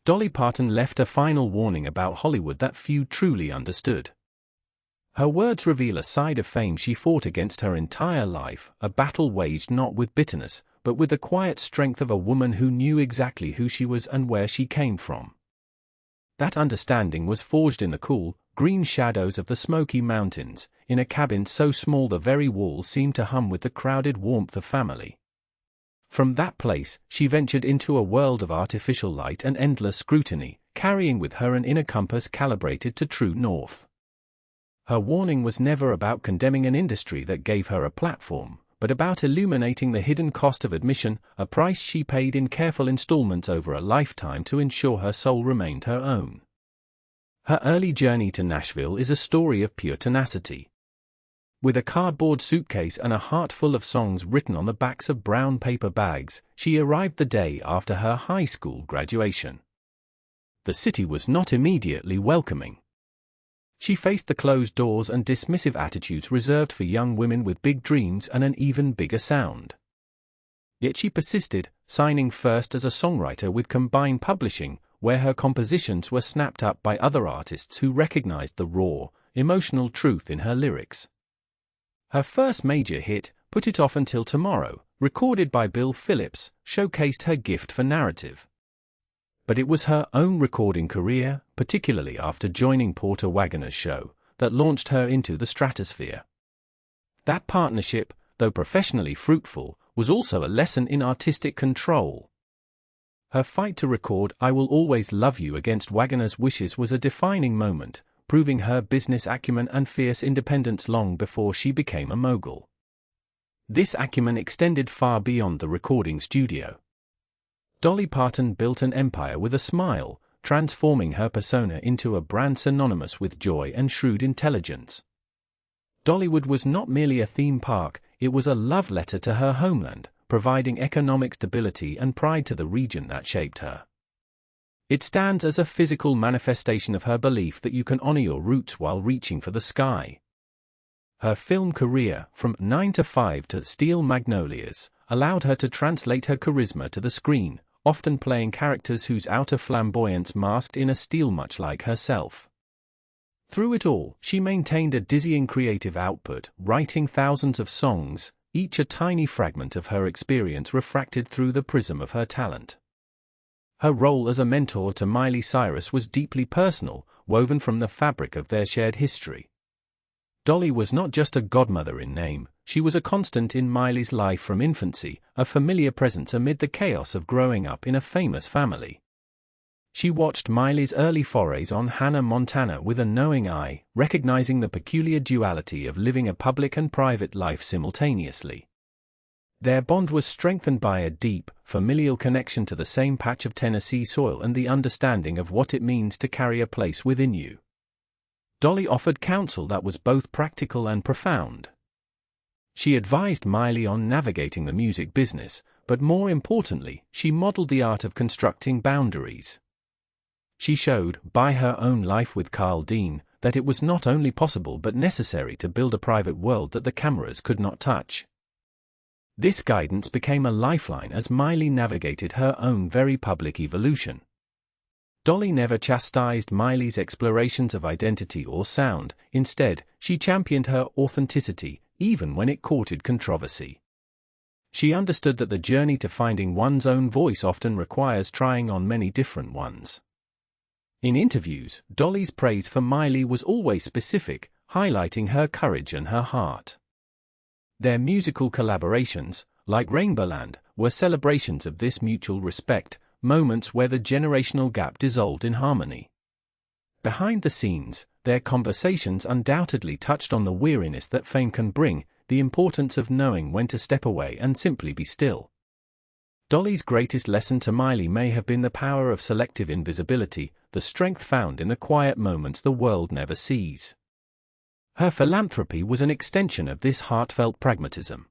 Dolly Parton left a final warning about Hollywood that few truly understood. Her words reveal a side of fame she fought against her entire life, a battle waged not with bitterness, but with the quiet strength of a woman who knew exactly who she was and where she came from. That understanding was forged in the cool, green shadows of the Smoky Mountains, in a cabin so small the very walls seemed to hum with the crowded warmth of family. From that place, she ventured into a world of artificial light and endless scrutiny, carrying with her an inner compass calibrated to true north. Her warning was never about condemning an industry that gave her a platform, but about illuminating the hidden cost of admission, a price she paid in careful installments over a lifetime to ensure her soul remained her own. Her early journey to Nashville is a story of pure tenacity. With a cardboard suitcase and a heart full of songs written on the backs of brown paper bags, she arrived the day after her high school graduation. The city was not immediately welcoming. She faced the closed doors and dismissive attitudes reserved for young women with big dreams and an even bigger sound. Yet she persisted, signing first as a songwriter with Combine Publishing, where her compositions were snapped up by other artists who recognized the raw, emotional truth in her lyrics. Her first major hit, Put It Off Until Tomorrow, recorded by Bill Phillips, showcased her gift for narrative. But it was her own recording career, particularly after joining Porter Wagoner's show, that launched her into the stratosphere. That partnership, though professionally fruitful, was also a lesson in artistic control. Her fight to record I Will Always Love You against Wagoner's wishes was a defining moment, proving her business acumen and fierce independence long before she became a mogul. This acumen extended far beyond the recording studio. Dolly Parton built an empire with a smile, transforming her persona into a brand synonymous with joy and shrewd intelligence. Dollywood was not merely a theme park, it was a love letter to her homeland, providing economic stability and pride to the region that shaped her. It stands as a physical manifestation of her belief that you can honor your roots while reaching for the sky. Her film career, from 9 to 5 to Steel Magnolias, allowed her to translate her charisma to the screen, often playing characters whose outer flamboyance masked inner steel much like herself. Through it all, she maintained a dizzying creative output, writing thousands of songs, each a tiny fragment of her experience refracted through the prism of her talent. Her role as a mentor to Miley Cyrus was deeply personal, woven from the fabric of their shared history. Dolly was not just a godmother in name, she was a constant in Miley's life from infancy, a familiar presence amid the chaos of growing up in a famous family. She watched Miley's early forays on Hannah Montana with a knowing eye, recognizing the peculiar duality of living a public and private life simultaneously. Their bond was strengthened by a deep, familial connection to the same patch of Tennessee soil and the understanding of what it means to carry a place within you. Dolly offered counsel that was both practical and profound. She advised Miley on navigating the music business, but more importantly, she modeled the art of constructing boundaries. She showed, by her own life with Carl Dean, that it was not only possible but necessary to build a private world that the cameras could not touch. This guidance became a lifeline as Miley navigated her own very public evolution. Dolly never chastised Miley's explorations of identity or sound, instead, she championed her authenticity, even when it courted controversy. She understood that the journey to finding one's own voice often requires trying on many different ones. In interviews, Dolly's praise for Miley was always specific, highlighting her courage and her heart. Their musical collaborations, like Rainbowland, were celebrations of this mutual respect, moments where the generational gap dissolved in harmony. Behind the scenes, their conversations undoubtedly touched on the weariness that fame can bring, the importance of knowing when to step away and simply be still. Dolly's greatest lesson to Miley may have been the power of selective invisibility, the strength found in the quiet moments the world never sees. Her philanthropy was an extension of this heartfelt pragmatism.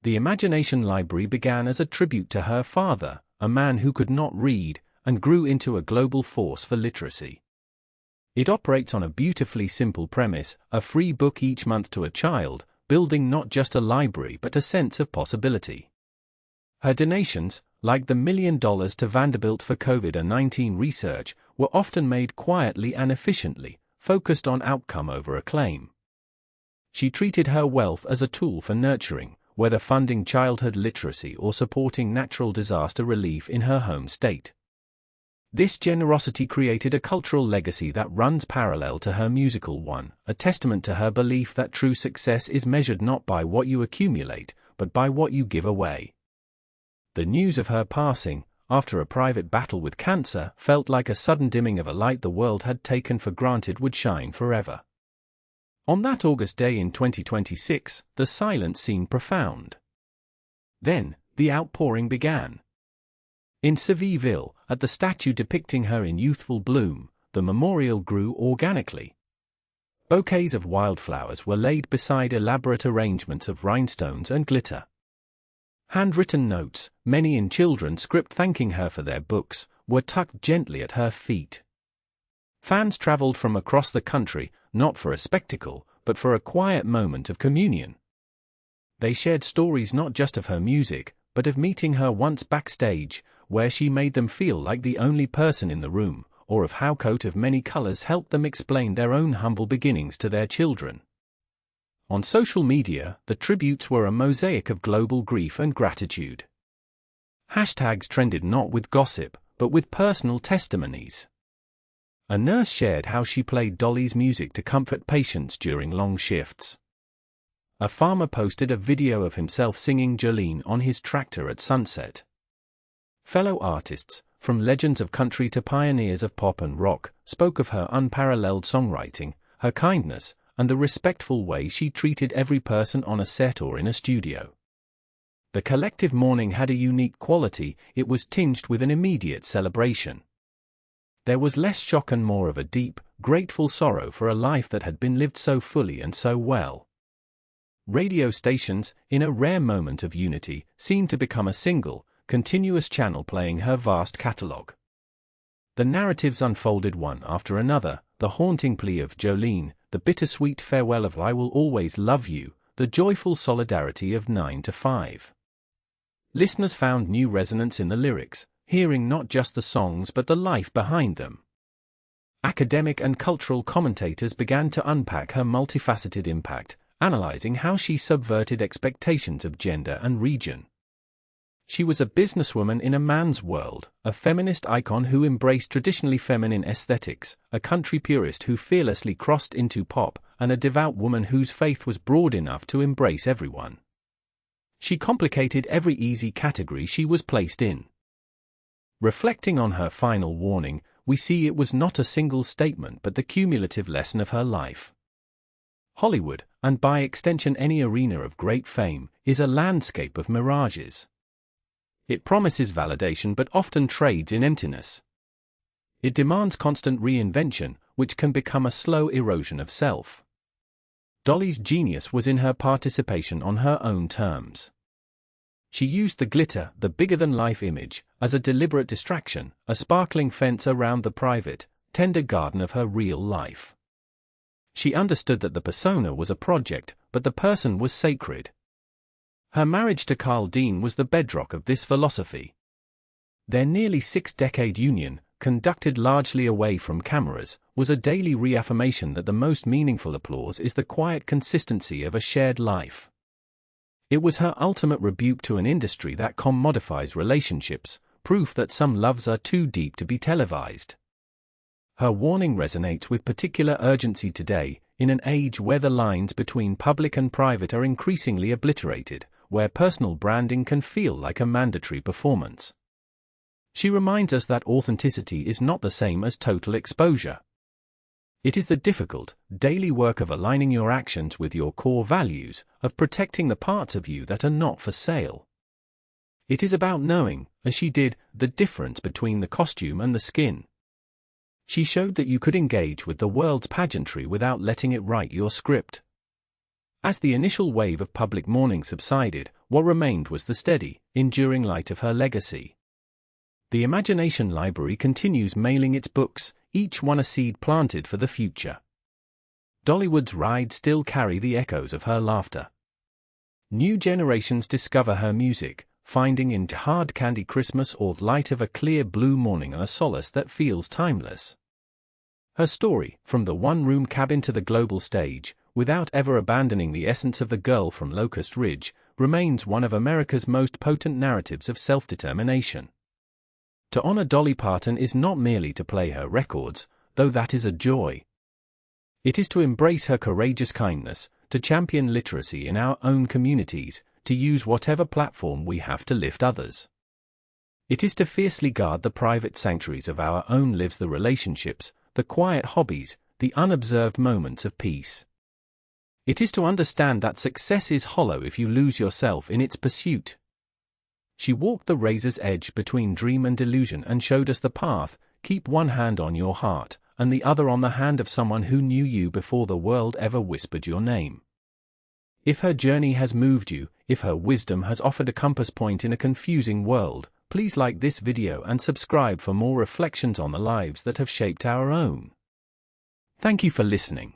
The Imagination Library began as a tribute to her father, a man who could not read, and grew into a global force for literacy. It operates on a beautifully simple premise, a free book each month to a child, building not just a library but a sense of possibility. Her donations, like the $1 million to Vanderbilt for COVID-19 research, were often made quietly and efficiently, focused on outcome over acclaim. She treated her wealth as a tool for nurturing, whether funding childhood literacy or supporting natural disaster relief in her home state. This generosity created a cultural legacy that runs parallel to her musical one, a testament to her belief that true success is measured not by what you accumulate, but by what you give away. The news of her passing, after a private battle with cancer, felt like a sudden dimming of a light the world had taken for granted would shine forever. On that August day in 2026, the silence seemed profound. Then, the outpouring began. In Sevierville, at the statue depicting her in youthful bloom, the memorial grew organically. Bouquets of wildflowers were laid beside elaborate arrangements of rhinestones and glitter. Handwritten notes, many in children's script thanking her for their books, were tucked gently at her feet. Fans traveled from across the country, not for a spectacle, but for a quiet moment of communion. They shared stories not just of her music, but of meeting her once backstage, where she made them feel like the only person in the room, or of how coat of many colors helped them explain their own humble beginnings to their children. On social media, the tributes were a mosaic of global grief and gratitude. Hashtags trended not with gossip, but with personal testimonies. A nurse shared how she played Dolly's music to comfort patients during long shifts. A farmer posted a video of himself singing Jolene on his tractor at sunset. Fellow artists, from legends of country to pioneers of pop and rock, spoke of her unparalleled songwriting, her kindness, and the respectful way she treated every person on a set or in a studio. The collective mourning had a unique quality. It was tinged with an immediate celebration. There was less shock and more of a deep, grateful sorrow for a life that had been lived so fully and so well. Radio stations, in a rare moment of unity, seemed to become a single, continuous channel playing her vast catalogue. The narratives unfolded one after another, the haunting plea of Jolene, the bittersweet farewell of I Will Always Love You, the joyful solidarity of 9 to 5. Listeners found new resonance in the lyrics, hearing not just the songs but the life behind them. Academic and cultural commentators began to unpack her multifaceted impact, analyzing how she subverted expectations of gender and region. She was a businesswoman in a man's world, a feminist icon who embraced traditionally feminine aesthetics, a country purist who fearlessly crossed into pop, and a devout woman whose faith was broad enough to embrace everyone. She complicated every easy category she was placed in. Reflecting on her final warning, we see it was not a single statement but the cumulative lesson of her life. Hollywood, and by extension any arena of great fame, is a landscape of mirages. It promises validation but often trades in emptiness. It demands constant reinvention, which can become a slow erosion of self. Dolly's genius was in her participation on her own terms. She used the glitter, the bigger-than-life image, as a deliberate distraction, a sparkling fence around the private, tender garden of her real life. She understood that the persona was a project, but the person was sacred. Her marriage to Carl Dean was the bedrock of this philosophy. Their nearly 6-decade union, conducted largely away from cameras, was a daily reaffirmation that the most meaningful applause is the quiet consistency of a shared life. It was her ultimate rebuke to an industry that commodifies relationships, proof that some loves are too deep to be televised. Her warning resonates with particular urgency today, in an age where the lines between public and private are increasingly obliterated, where personal branding can feel like a mandatory performance. She reminds us that authenticity is not the same as total exposure. It is the difficult, daily work of aligning your actions with your core values, of protecting the parts of you that are not for sale. It is about knowing, as she did, the difference between the costume and the skin. She showed that you could engage with the world's pageantry without letting it write your script. As the initial wave of public mourning subsided, what remained was the steady, enduring light of her legacy. The Imagination Library continues mailing its books, each one a seed planted for the future. Dollywood's rides still carry the echoes of her laughter. New generations discover her music, finding in hard candy Christmas or light of a clear blue morning a solace that feels timeless. Her story, from the one-room cabin to the global stage, without ever abandoning the essence of the girl from Locust Ridge, remains one of America's most potent narratives of self-determination. To honor Dolly Parton is not merely to play her records, though that is a joy. It is to embrace her courageous kindness, to champion literacy in our own communities, to use whatever platform we have to lift others. It is to fiercely guard the private sanctuaries of our own lives, the relationships, the quiet hobbies, the unobserved moments of peace. It is to understand that success is hollow if you lose yourself in its pursuit. She walked the razor's edge between dream and delusion and showed us the path. Keep one hand on your heart, and the other on the hand of someone who knew you before the world ever whispered your name. If her journey has moved you, if her wisdom has offered a compass point in a confusing world, please like this video and subscribe for more reflections on the lives that have shaped our own. Thank you for listening.